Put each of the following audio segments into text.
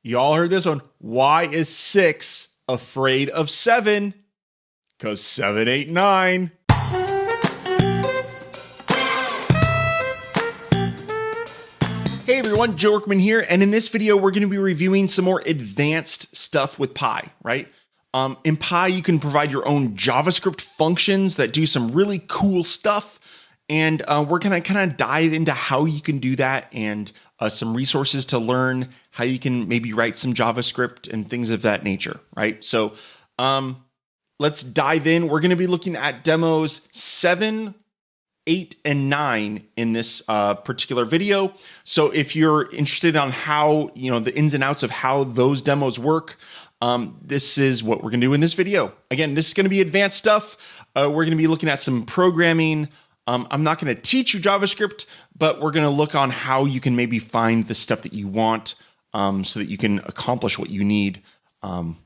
Y'all heard this one. Why is 6 afraid of 7? Because 7, 8, 9. Hey everyone, Joe Workman here, and in this video we're going to be reviewing some more advanced stuff with Pi, right? In Pi you can provide your own JavaScript functions that do some really cool stuff, and we're going to kind of dive into how you can do that and some resources to learn how you can maybe write some JavaScript and things of that nature, right? So let's dive in. We're going to be looking at demos 7, 8, and 9 in this particular video. So if you're interested on how, the ins and outs of how those demos work, this is what we're going to do in this video. Again, this is going to be advanced stuff. We're going to be looking at some programming. I'm not going to teach you JavaScript, but we're going to look on how you can maybe find the stuff that you want so that you can accomplish what you need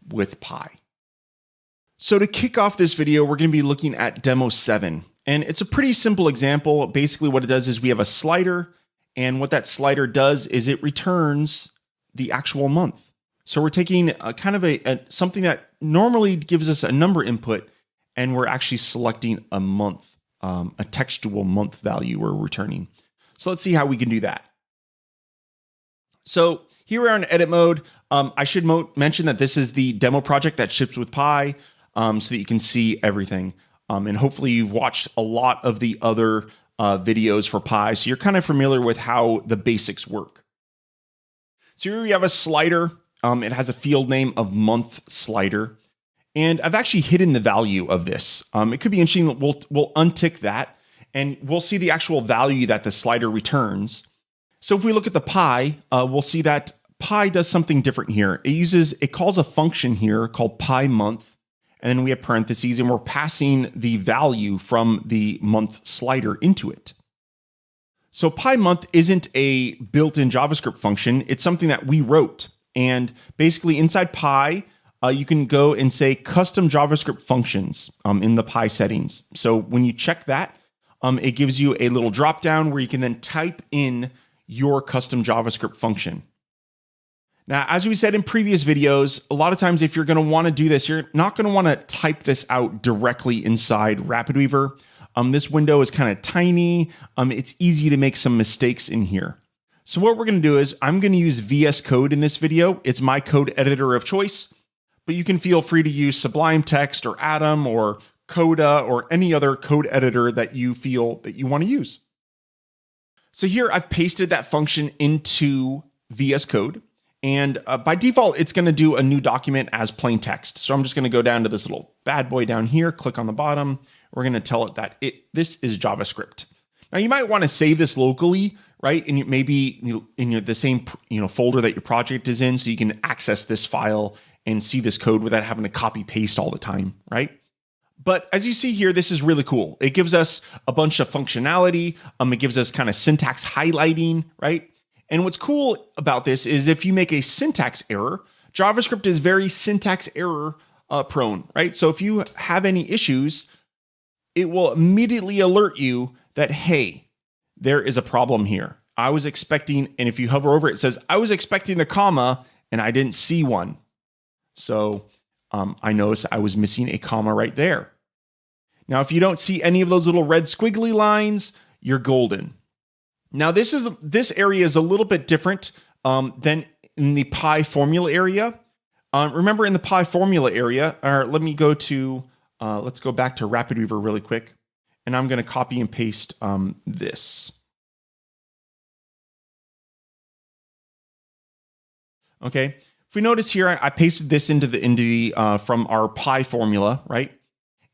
with Pi. So to kick off this video, we're going to be looking at demo 7. And it's a pretty simple example. Basically what it does is we have a slider, and what that slider does is it returns the actual month. So we're taking a kind of something that normally gives us a number input, and we're actually selecting a month. A textual month value we're returning. So let's see how we can do that. So here we are in edit mode. I should mention that this is the demo project that ships with Pi so that you can see everything. And hopefully you've watched a lot of the other videos for Pi, so you're kind of familiar with how the basics work. So here we have a slider. It has a field name of month slider. And I've actually hidden the value of this. It could be interesting. We'll untick that, and we'll see the actual value that the slider returns. So if we look at the Pi, we'll see that Pi does something different here. It calls a function here called Pi month, and then we have parentheses, and we're passing the value from the month slider into it. So Pi month isn't a built-in JavaScript function. It's something that we wrote, and basically inside Pi, you can go and say custom JavaScript functions in the Pi settings. So when you check that, it gives you a little drop down where you can then type in your custom JavaScript function. Now, as we said in previous videos, a lot of times if you're going to want to do this, you're not going to want to type this out directly inside RapidWeaver. This window is kind of tiny. It's easy to make some mistakes in here. So what we're going to do is I'm going to use VS Code in this video. It's my code editor of choice. But you can feel free to use Sublime Text or Atom or Coda or any other code editor that you feel that you want to use. So here I've pasted that function into VS Code. And by default, it's going to do a new document as plain text. So I'm just going to go down to this little bad boy down here, click on the bottom. We're going to tell it that this is JavaScript. Now you might want to save this locally, right? And maybe in the same folder that your project is in, so you can access this file and see this code without having to copy paste all the time, right? But as you see here, this is really cool. It gives us a bunch of functionality. It gives us kind of syntax highlighting, right? And what's cool about this is if you make a syntax error, JavaScript is very syntax error prone, right? So if you have any issues, it will immediately alert you that, hey, there is a problem here. I was expecting, and if you hover over it, it says, I was expecting a comma and I didn't see one. So I noticed I was missing a comma right there. Now, if you don't see any of those little red squiggly lines, you're golden. Now, this area is a little bit different than in the Pi formula area. Remember in the Pi formula area, let me go to, let's go back to RapidWeaver really quick. And I'm going to copy and paste this. Okay. If we notice here, I pasted this into the from our Pi formula, right?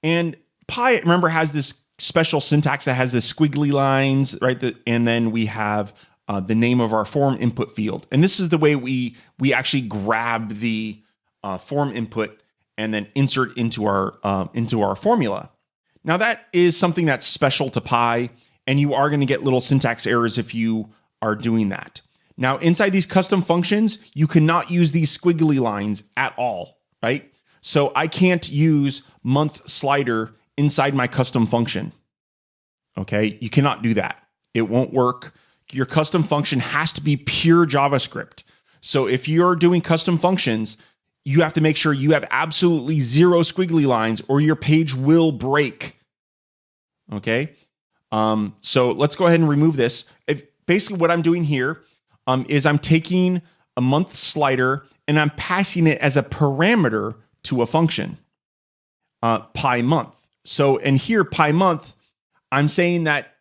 And Pi, remember, has this special syntax that has the squiggly lines, right? And then we have the name of our form input field. And this is the way we actually grab the form input and then insert into our formula. Now that is something that's special to Pi, and you are going to get little syntax errors if you are doing that. Now, inside these custom functions, you cannot use these squiggly lines at all, right? So I can't use month slider inside my custom function. Okay, you cannot do that. It won't work. Your custom function has to be pure JavaScript. So if you're doing custom functions, you have to make sure you have absolutely zero squiggly lines or your page will break. Okay. So let's go ahead and remove this. Basically what I'm doing here is I'm taking a month slider and I'm passing it as a parameter to a function, pi month. So, and here pi month, I'm saying that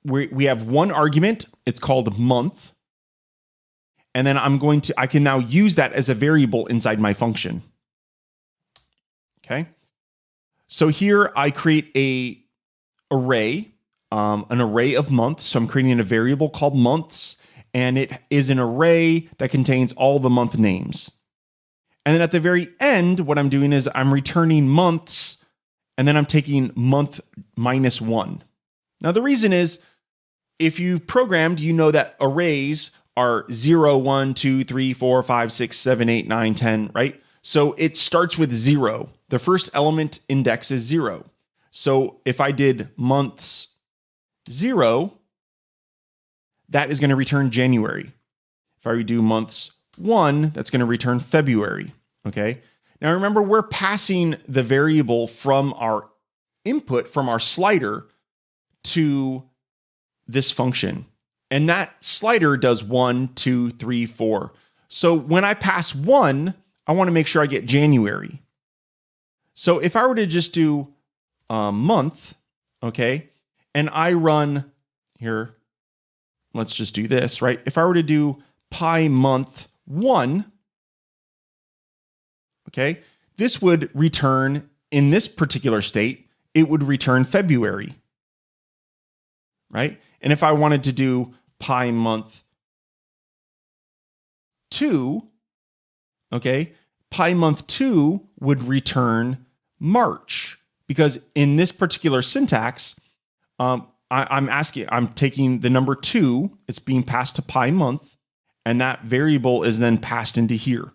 we have one argument, it's called month. And then I can now use that as a variable inside my function. Okay. So here I create an array of months. So I'm creating a variable called months, and it is an array that contains all the month names. And then at the very end, what I'm doing is I'm returning months, and then I'm taking month minus 1. Now, the reason is if you've programmed, you know that arrays are 0, 1, 2, 3, 4, 5, 6, 7, 8, 9, 10, right? So it starts with 0. The first element index is 0. So if I did months 0, that is going to return January. If I do months 1, that's going to return February. Okay. Now remember, we're passing the variable from our input, from our slider, to this function. And that slider does 1, 2, 3, 4. So when I pass 1, I want to make sure I get January. So if I were to just do a month, okay, and I run here, let's just do this, right? If I were to do pi month 1, okay, this would return, in this particular state, it would return February, right? And if I wanted to do pi month 2, okay, pi month 2 would return March, because in this particular syntax, I'm taking the number 2, it's being passed to pi month, and that variable is then passed into here.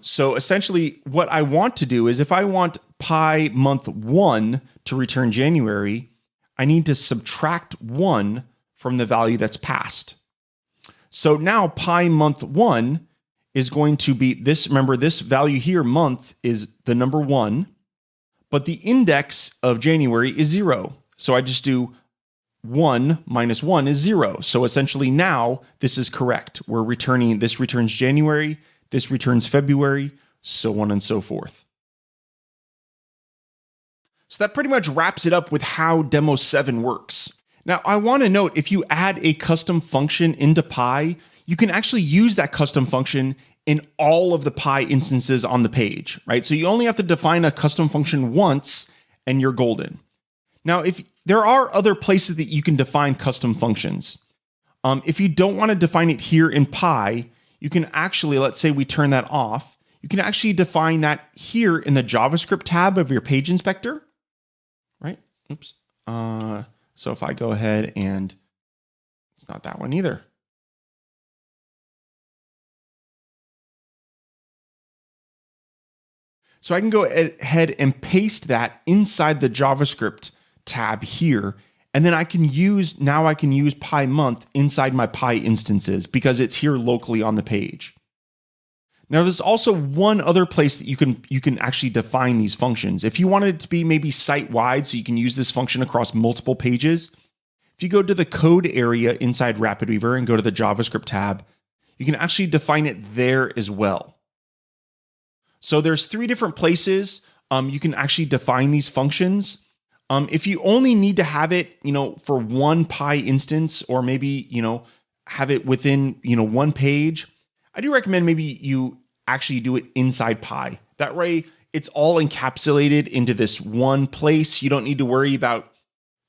So essentially what I want to do is if I want pi month 1 to return January, I need to subtract 1 from the value that's passed. So now pi month 1 is going to be this, remember this value here, month, is the number 1, but the index of January is 0. So I just do 1 minus 1 is 0. So essentially now this is correct. We're returning, this returns January, this returns February, so on and so forth. So that pretty much wraps it up with how Demo 7 works. Now, I want to note, if you add a custom function into Pi, you can actually use that custom function in all of the Pi instances on the page, right? So you only have to define a custom function once and you're golden. Now, if there are other places that you can define custom functions, if you don't want to define it here in Pi, you can actually, let's say we turn that off, you can actually define that here in the JavaScript tab of your page inspector, right? Oops. So if I go ahead and it's not that one either. So I can go ahead and paste that inside the JavaScript tab here. And then I can use pi month inside my Pi instances because it's here locally on the page. Now there's also one other place that you can actually define these functions. If you wanted it to be maybe site-wide, so you can use this function across multiple pages, if you go to the code area inside RapidWeaver and go to the JavaScript tab, you can actually define it there as well. So there's 3 different places you can actually define these functions. If you only need to have it, for one Pi instance, or maybe, have it within, one page, I do recommend maybe you actually do it inside Pi. That way it's all encapsulated into this one place. You don't need to worry about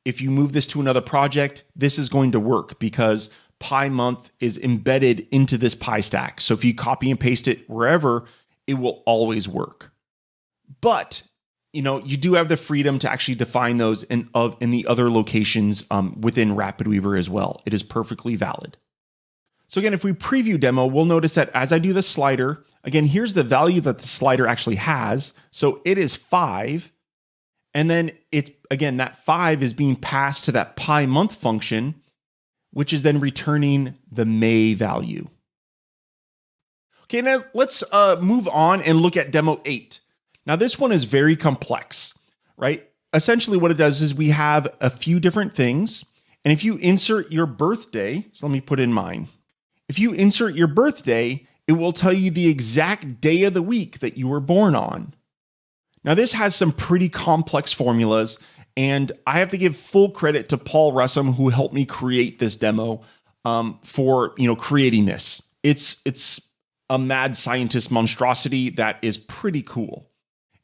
if you move this to another project, this is going to work because Pi month is embedded into this Pi stack. So if you copy and paste it wherever, it will always work. But you do have the freedom to actually define those in the other locations within RapidWeaver as well. It is perfectly valid. So again, if we preview demo, we'll notice that as I do the slider, again, here's the value that the slider actually has. So it is 5. And then that 5 is being passed to that Pi month function, which is then returning the May value. Okay, now let's move on and look at demo 8. Now this one is very complex, right? Essentially what it does is we have a few different things. And if you insert your birthday, so let me put in mine. If you insert your birthday, it will tell you the exact day of the week that you were born on. Now this has some pretty complex formulas, and I have to give full credit to Paul Russum, who helped me create this demo for creating this. It's a mad scientist monstrosity that is pretty cool.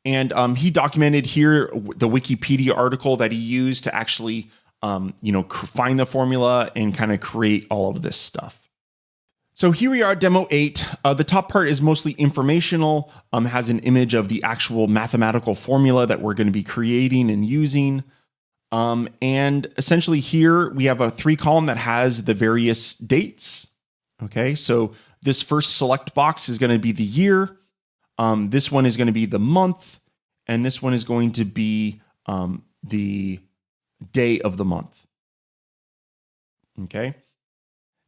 And he documented here the Wikipedia article that he used to actually find the formula and kind of create all of this stuff. So here we are at demo 8. The top part is mostly informational, has an image of the actual mathematical formula that we're going to be creating and using. And essentially here we have a 3-column that has the various dates. Okay, so this first select box is going to be the year. This one is going to be the month. And this one is going to be the day of the month. Okay.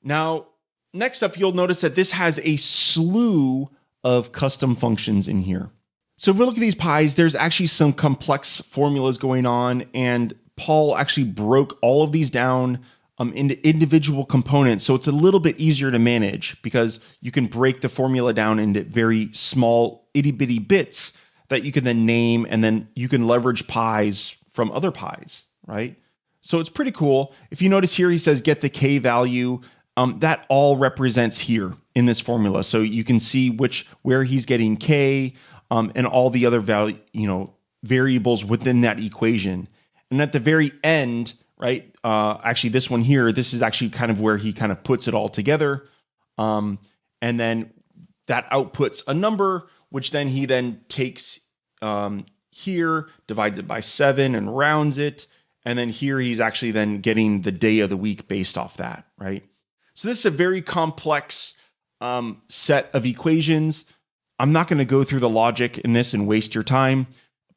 Now, next up, you'll notice that this has a slew of custom functions in here. So if we look at these pies, there's actually some complex formulas going on, and Paul actually broke all of these down into individual components. So it's a little bit easier to manage because you can break the formula down into very small itty bitty bits that you can then name, and then you can leverage pies from other pies, right? So it's pretty cool. If you notice here, he says get the K value. That all represents here in this formula. So you can see where he's getting K and all the other variables within that equation. And at the very end, right? Actually, this one here, this is actually kind of where he kind of puts it all together. And then that outputs a number, which then he then takes here, divides it by 7 and rounds it. And then here he's actually then getting the day of the week based off that, right? So this is a very complex set of equations. I'm not going to go through the logic in this and waste your time.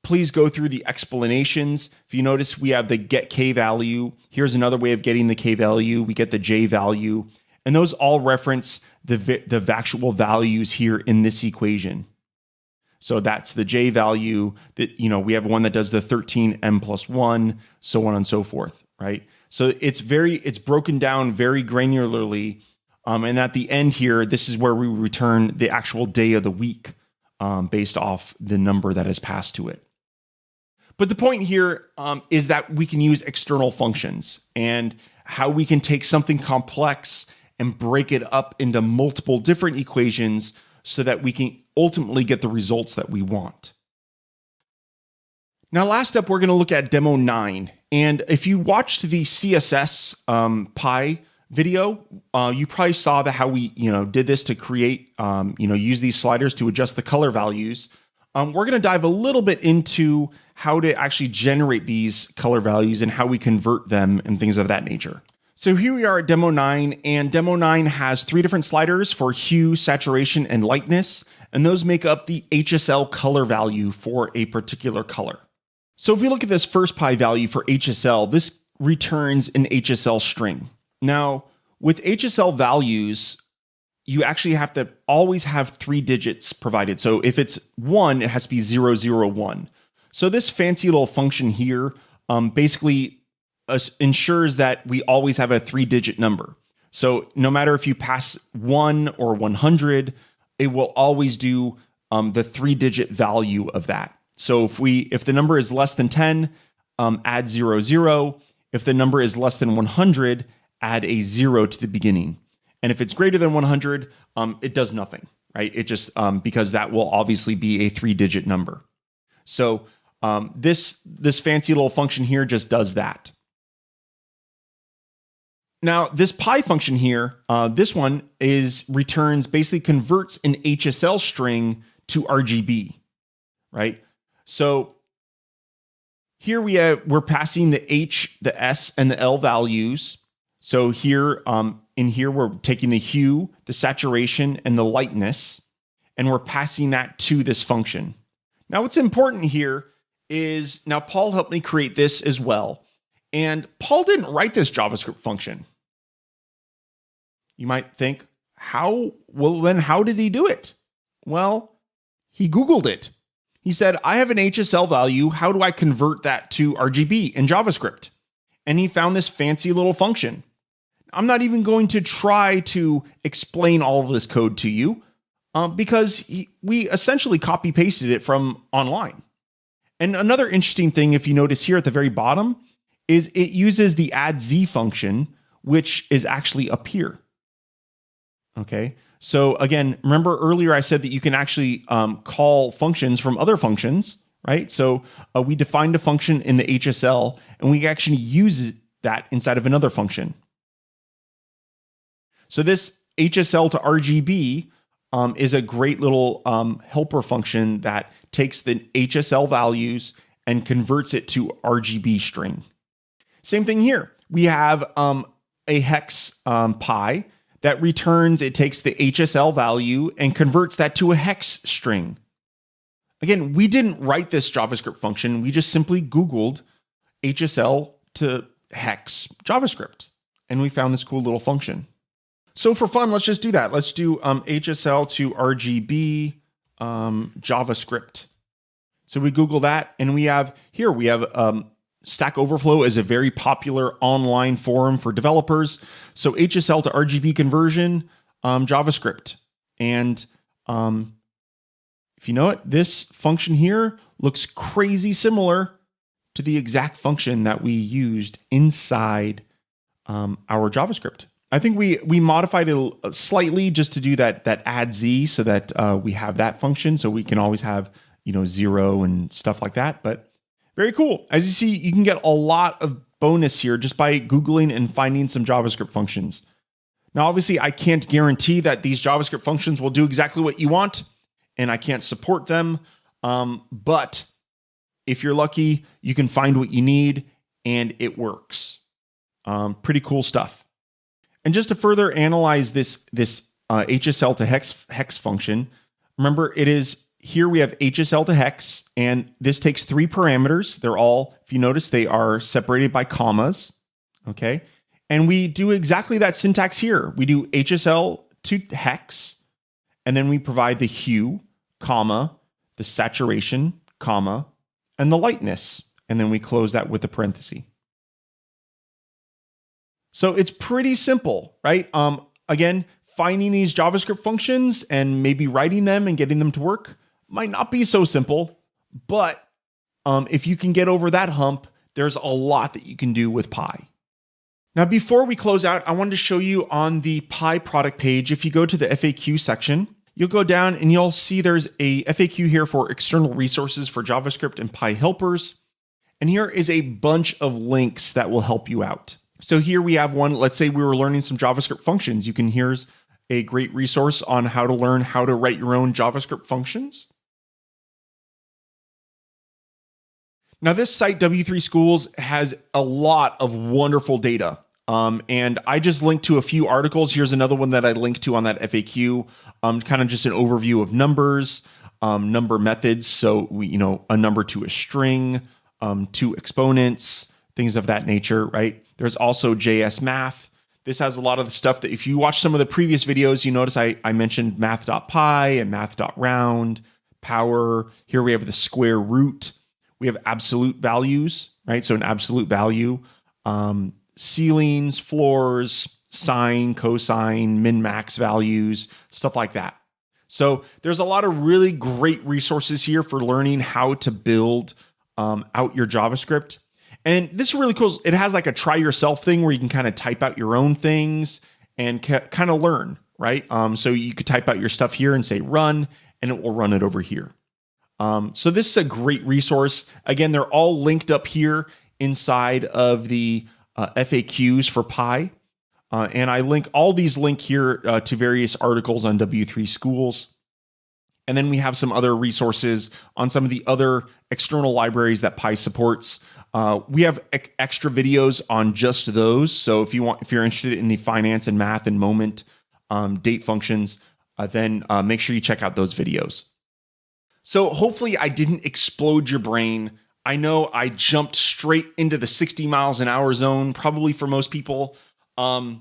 Please go through the explanations. If you notice, we have the get K value. Here's another way of getting the K value. We get the J value. And those all reference the actual values here in this equation. So that's the J value that, we have one that does the 13m plus 1, so on and so forth, right? So it's broken down very granularly. And at the end here, this is where we return the actual day of the week based off the number that is passed to it. But the point here is that we can use external functions and how we can take something complex and break it up into multiple different equations so that we can ultimately get the results that we want. Now, last up, we're going to look at demo 9. And if you watched the CSS Pi video, you probably saw how we, did this to create, use these sliders to adjust the color values. We're going to dive a little bit into how to actually generate these color values and how we convert them and things of that nature. So here we are at demo 9, and demo 9 has 3 different sliders for hue, saturation, and lightness, and those make up the HSL color value for a particular color. So if we look at this first pi value for HSL, this returns an HSL string. Now, with HSL values, you actually have to always have 3 digits provided. So if it's 1, it has to be 001. So this fancy little function here basically ensures that we always have a 3-digit number. So no matter if you pass 1 or 100, it will always do the 3-digit value of that. So if the number is less than 10, add 00. If the number is less than 100, add a 0 to the beginning. And if it's greater than 100, it does nothing, right? It just, because that will obviously be a 3-digit number. So this fancy little function here just does that. Now, this pi function here, this one basically converts an HSL string to RGB, right? So here we're passing the H, the S, and the L values. So here, in here, we're taking the hue, the saturation, and the lightness, and we're passing that to this function. Now, what's important here is, now Paul helped me create this as well. And Paul didn't write this JavaScript function. You might think, How did he do it? Well, he Googled it. He said, I have an HSL value. How do I convert that to RGB in JavaScript? And he found this fancy little function. I'm not even going to try to explain all of this code to you because we essentially copy pasted it from online. And another interesting thing, if you notice here at the very bottom, is it uses the add z function, which is actually up here. Okay. So again, remember earlier I said that you can actually call functions from other functions, right? So we defined a function in the HSL and we actually use that inside of another function. So this HSL to RGB is a great little helper function that takes the HSL values and converts it to RGB string. Same thing here. We have a hex pi that returns, it takes the HSL value and converts that to a hex string. Again, we didn't write this JavaScript function. We just simply Googled HSL to hex JavaScript, and we found this cool little function. So for fun, let's just do that. Let's do HSL to RGB JavaScript. So we Google that, and we have Stack Overflow is a very popular online forum for developers. So HSL to RGB conversion, JavaScript. And if you know it, this function here looks crazy similar to the exact function that we used inside our JavaScript. I think we modified it slightly just to do that add z so that we have that function. So we can always have, 0 and stuff like that. But very cool. As you see, you can get a lot of bonus here just by Googling and finding some JavaScript functions. Now, obviously, I can't guarantee that these JavaScript functions will do exactly what you want, and I can't support them. But if you're lucky, you can find what you need, and it works. Pretty cool stuff. And just to further analyze this HSL to hex function, remember it is here we have HSL to hex, and this takes 3 parameters. They're all, if you notice, they are separated by commas. Okay. And we do exactly that syntax here. We do HSL to hex, and then we provide the hue, comma, the saturation, comma, and the lightness. And then we close that with a parenthesis. So it's pretty simple, right? Again, finding these JavaScript functions and maybe writing them and getting them to work might not be so simple, but if you can get over that hump, there's a lot that you can do with Pi. Now, before we close out, I wanted to show you on the Pi product page, if you go to the FAQ section, you'll go down and you'll see there's a FAQ here for external resources for JavaScript and Pi helpers. And here is a bunch of links that will help you out. So here we have one. Let's say we were learning some JavaScript functions. Here's a great resource on how to learn how to write your own JavaScript functions. Now, this site, W3 Schools, has a lot of wonderful data. And I just linked to a few articles. Here's another one that I linked to on that FAQ, kind of just an overview of numbers, number methods. So, a number to a string, to exponents, things of that nature, right? There's also JS Math. This has a lot of the stuff that if you watch some of the previous videos, you notice I mentioned math.py and math.round, power. Here we have the square root. We have absolute values, right? So an absolute value, ceilings, floors, sine, cosine, min-max values, stuff like that. So there's a lot of really great resources here for learning how to build out your JavaScript. And this is really cool. It has like a try yourself thing where you can kind of type out your own things and kind of learn, right? So you could type out your stuff here and say run, and it will run it over here. So this is a great resource. Again, they're all linked up here inside of the FAQs for Pi. And I link all these link here to various articles on W3 Schools. And then we have some other resources on some of the other external libraries that Pi supports. We have extra videos on just those. So if you're interested in the finance and math and moment date functions, then make sure you check out those videos. So hopefully I didn't explode your brain. I know I jumped straight into the 60 miles an hour zone, probably for most people. And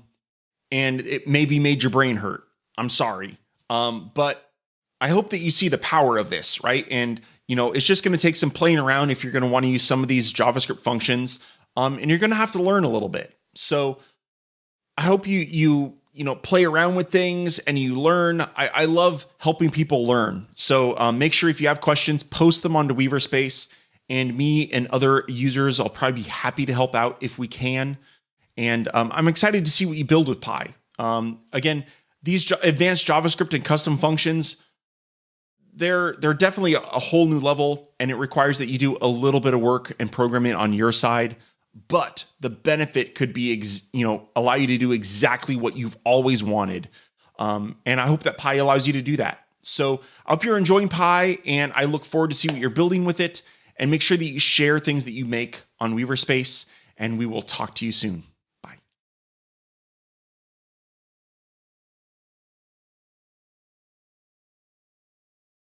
it maybe made your brain hurt. I'm sorry. But I hope that you see the power of this, right? And it's just going to take some playing around if you're going to want to use some of these JavaScript functions, and you're going to have to learn a little bit. So I hope you play around with things and you learn. I love helping people learn. So make sure if you have questions, post them onto Weaverspace, and me and other users, I'll probably be happy to help out if we can. And I'm excited to see what you build with Pi. Again, these advanced JavaScript and custom functions, they're definitely a whole new level, and it requires that you do a little bit of work and programming on your side. But the benefit could be, allow you to do exactly what you've always wanted. And I hope that Pi allows you to do that. So I hope you're enjoying Pi, and I look forward to see what you're building with it. And make sure that you share things that you make on Weaverspace, and we will talk to you soon.